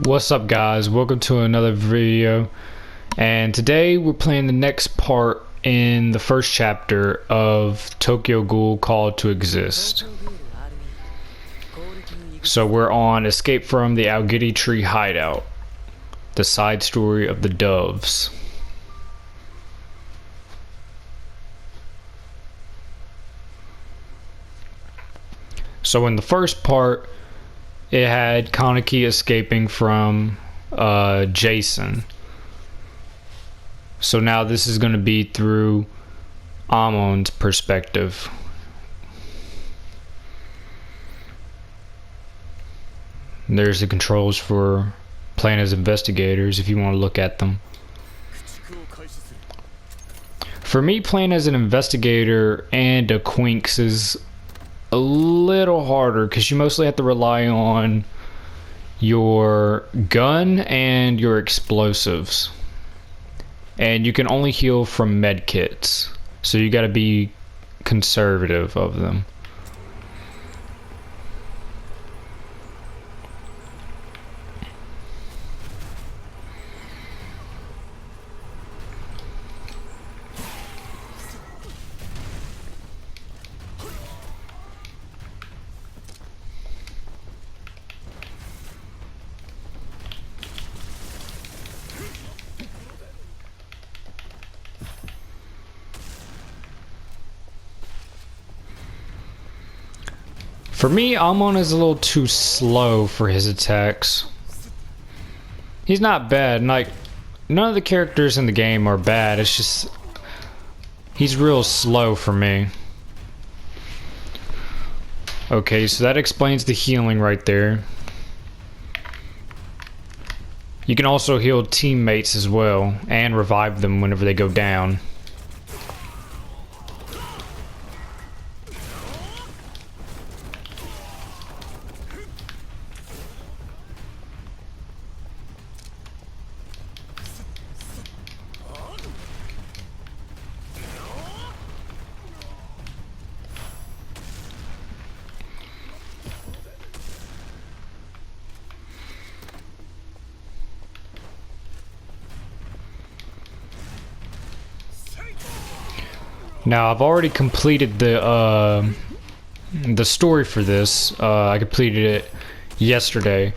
What's up, guys? Welcome to another video, and today we're playing the next part in the first chapter of Tokyo Ghoul Call to Exist. So we're on Escape from the Aogiri Tree Hideout, the side story of the doves. So in the first part, it had Kaneki escaping from Jason. So now this is going to be through Amon's perspective. There's the controls for playing as investigators if you want to look at them. For me, playing as an investigator and a Quinks is a little harder because you mostly have to rely on your gun and your explosives, and you can only heal from med kits, so you got to be conservative of them. For me, Amon is a little too slow for his attacks. He's not bad, like, none of the characters in the game are bad, it's just he's real slow for me. Okay, so that explains the healing right there. You can also heal teammates as well, and revive them whenever they go down. Now I've already completed the story for this. I completed it yesterday,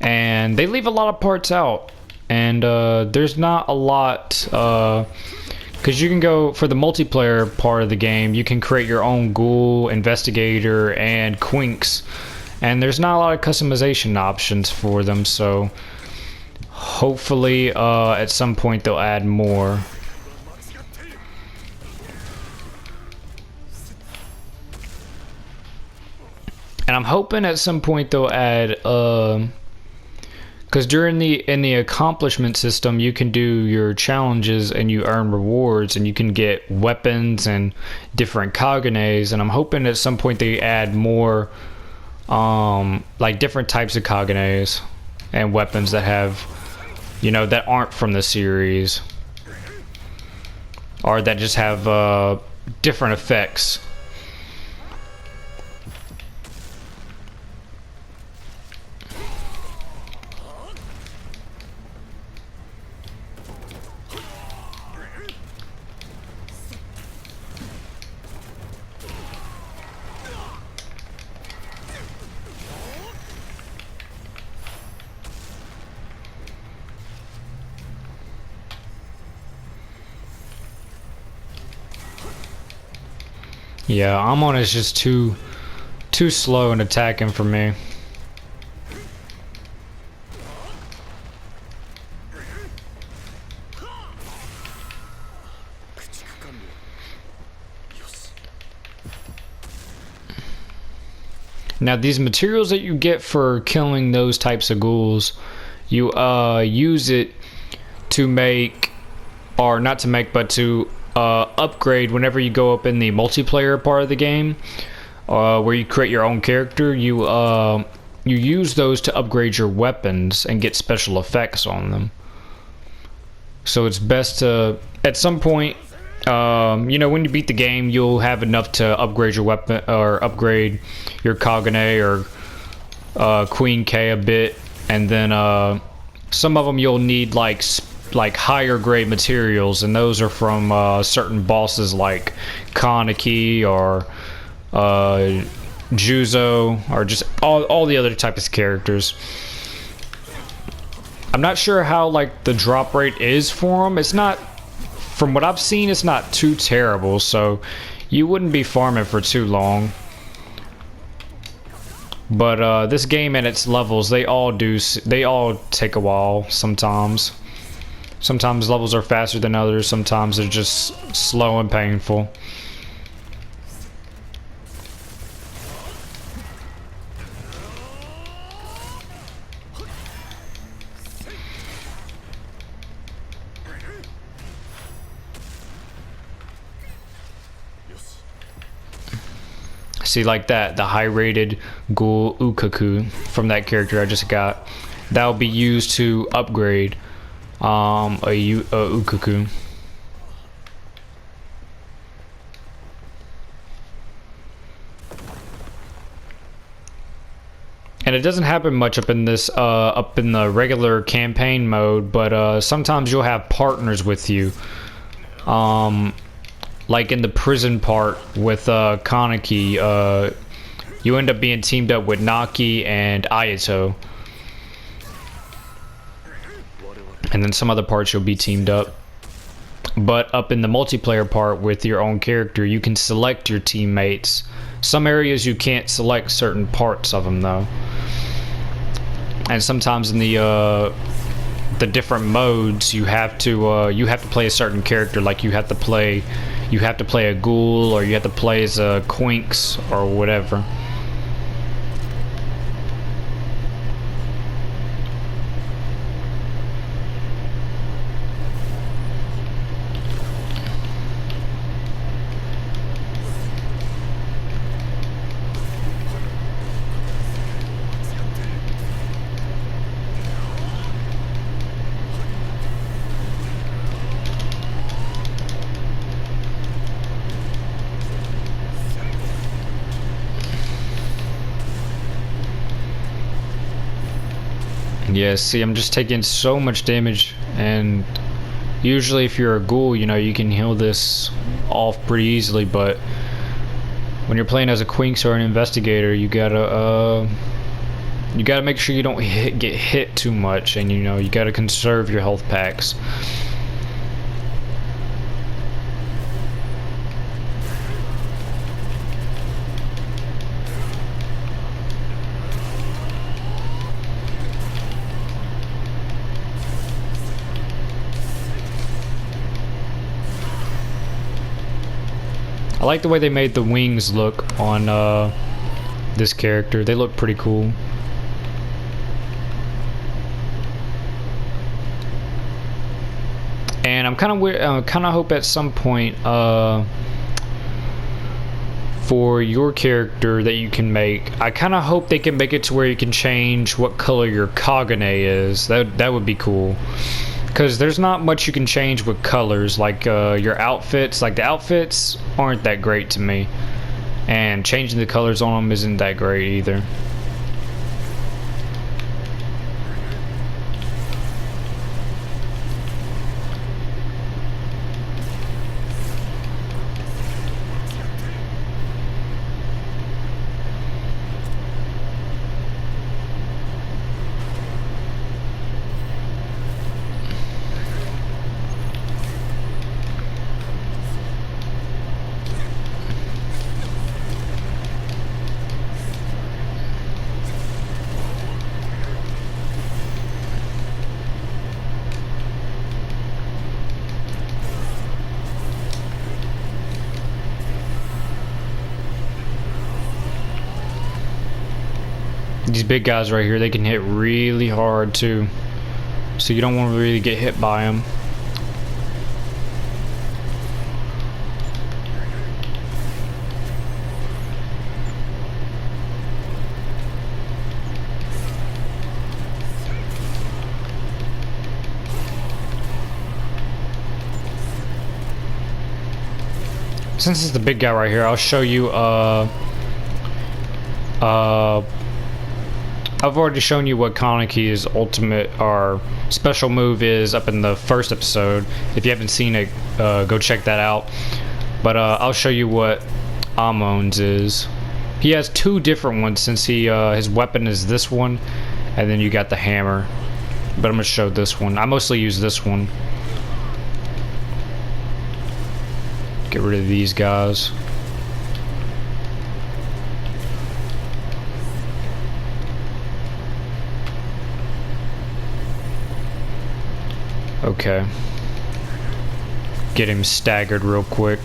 and they leave a lot of parts out, and there's not a lot because you can go for the multiplayer part of the game. You can create your own ghoul, investigator, and Quinks, and there's not a lot of customization options for them. So hopefully at some point they'll add more. And I'm hoping at some point they'll add, because in the accomplishment system, you can do your challenges and you earn rewards, and you can get weapons and different Kagenes. And I'm hoping at some point they add more, like different types of Kagenes and weapons that have, you know, that aren't from the series, or that just have different effects. Yeah, Amon is just too slow in attacking for me. Now these materials that you get for killing those types of ghouls, you use it to make, or not to make, but to upgrade whenever you go up in the multiplayer part of the game, where you create your own character. You use those to upgrade your weapons and get special effects on them. So it's best to, at some point, you know, when you beat the game, you'll have enough to upgrade your weapon or upgrade your Kagane or Queen K a bit, and then some of them you'll need like higher grade materials, and those are from certain bosses like Kaneki or Juzo, or just all the other types of characters. I'm not sure how like the drop rate is for them. It's not, from what I've seen, it's not too terrible, so you wouldn't be farming for too long. But this game and its levels, they all take a while sometimes. Sometimes levels are faster than others, sometimes they're just slow and painful. See, like that, the high rated GHOUL Ukaku from that character I just got, that will be used to upgrade a Ukaku. And it doesn't happen much up in this up in the regular campaign mode, but sometimes you'll have partners with you. Like in the prison part with Kaneki, you end up being teamed up with Naki and Ayato. And then some other parts you'll be teamed up. But up in the multiplayer part with your own character, you can select your teammates. Some areas you can't select certain parts of them though. And sometimes in the different modes, you have to play a certain character. Like you have to play a GHOUL, or you have to play as a Quinks or whatever. Yeah, see, I'm just taking so much damage, and usually if you're a GHOUL, you know, you can heal this off pretty easily, but when you're playing as a Quinks or an investigator, you gotta make sure you don't get hit too much, and you know, you gotta conserve your health packs. I like the way they made the wings look on this character. They look pretty cool. And I'm kind of hope at some point for your character that you can make, I kind of hope they can make it to where you can change what color your Kagane is. That would be cool. Because there's not much you can change with colors, like your outfits. Like the outfits aren't that great to me, and changing the colors on them isn't that great either. These big guys right here, they can hit really hard too, so you don't want to really get hit by them. Since it's the big guy right here, I'll show you I've already shown you what Kaneki's ultimate or special move is up in the first episode. If you haven't seen it, go check that out. But I'll show you what Amon's is. He has two different ones since his weapon is this one, and then you got the hammer. But I'm gonna show this one. I mostly use this one. Get rid of these guys. Okay. Get him staggered real quick.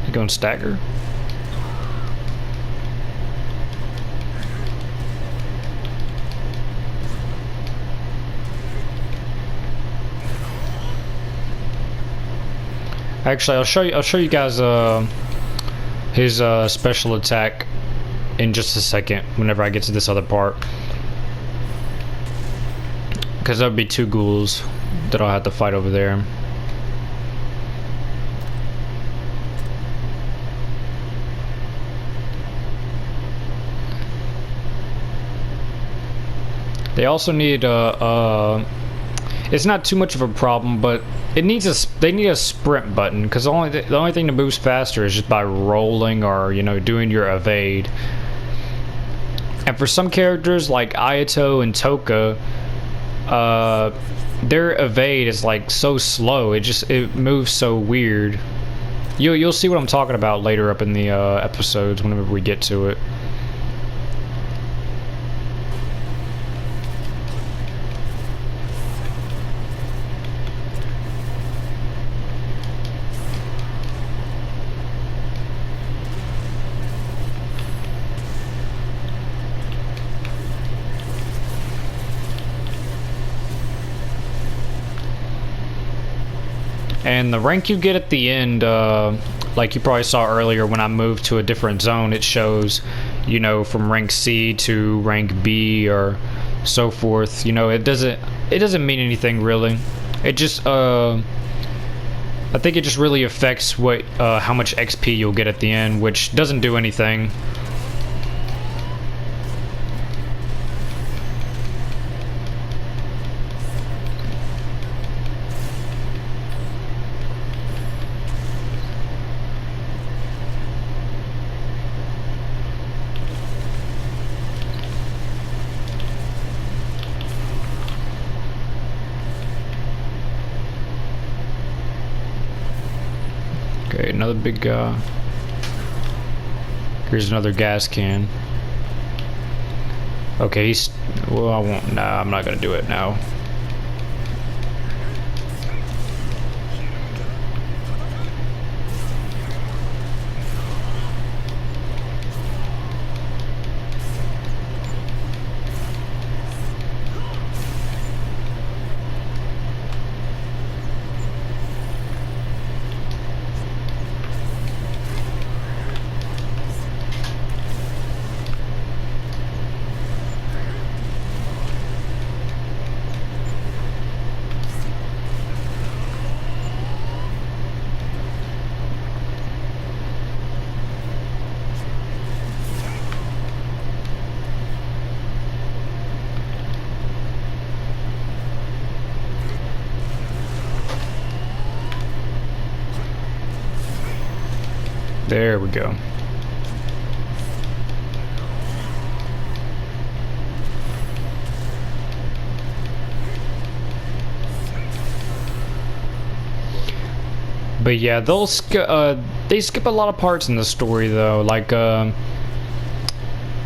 You going stagger? Actually, I'll show you guys his special attack in just a second whenever I get to this other part, because there'll be two ghouls that I'll have to fight over there. They also need it's not too much of a problem, but they need a sprint button, because the only thing that moves faster is just by rolling or, you know, doing your evade. And for some characters like Ayato and Toka, their evade is like so slow. It moves so weird. You'll see what I'm talking about later up in the episodes whenever we get to it. And the rank you get at the end, like you probably saw earlier when I moved to a different zone, it shows, you know, from rank C to rank B or so forth. You know, it doesn't mean anything really. It just I think it just really affects what how much XP you'll get at the end, which doesn't do anything. Okay, another big guy. Here's another gas can. Okay, he's... Well, I won't... Nah, I'm not gonna do it now. There we go. But yeah, they skip a lot of parts in the story though. Like I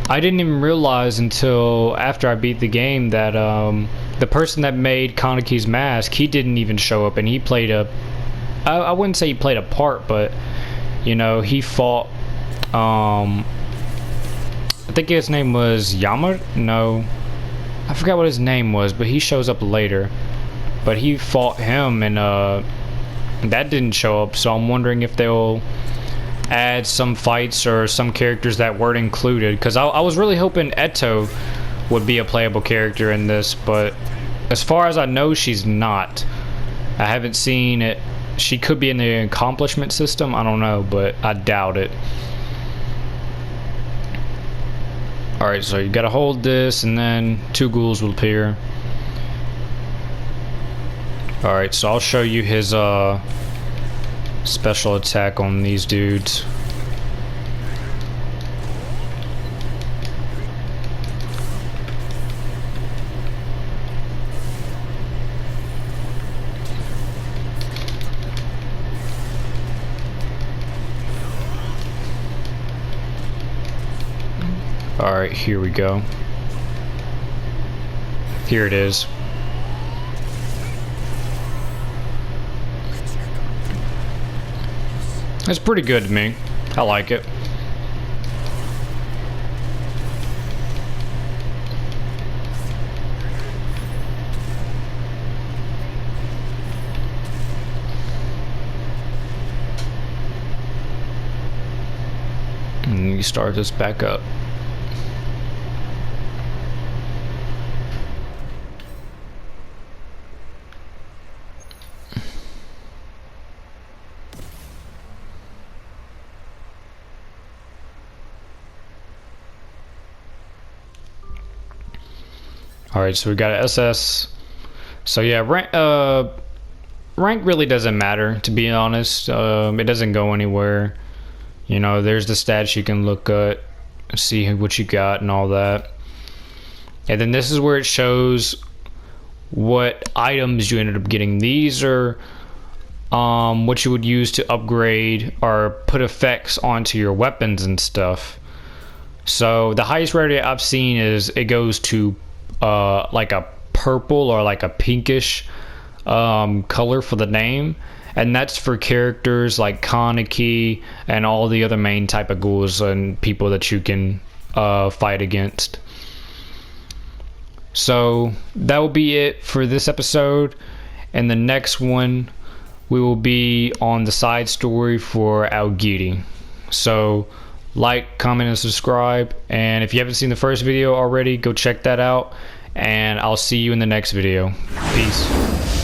didn't even realize until after I beat the game that the person that made Kaneki's mask, he didn't even show up, and he played I wouldn't say he played a part, but you know, he fought, I think his name was Yama? No. I forgot what his name was, but he shows up later. But he fought him, and that didn't show up, so I'm wondering if they'll add some fights or some characters that weren't included. Because I was really hoping Eto would be a playable character in this, but as far as I know, she's not. I haven't seen it. She could be in the accomplishment system, I don't know, but I doubt it. Alright, so you gotta hold this and then 2 ghouls will appear. Alright, so I'll show you his special attack on these dudes. Alright, here we go. Here it is. It's pretty good to me. I like it. And you start this back up. Alright, so we got an SS. So yeah, rank really doesn't matter, to be honest. It doesn't go anywhere. You know, there's the stats you can look at, see what you got and all that. And then this is where it shows what items you ended up getting. These are what you would use to upgrade or put effects onto your weapons and stuff. So the highest rarity I've seen is it goes to like a purple or like a pinkish color for the name, and that's for characters like Kaneki and all the other main type of ghouls and people that you can fight against. So that will be it for this episode. And the next one we will be on the side story for Aogiri. So like, comment, and subscribe. And if you haven't seen the first video already, go check that out. And I'll see you in the next video. Peace.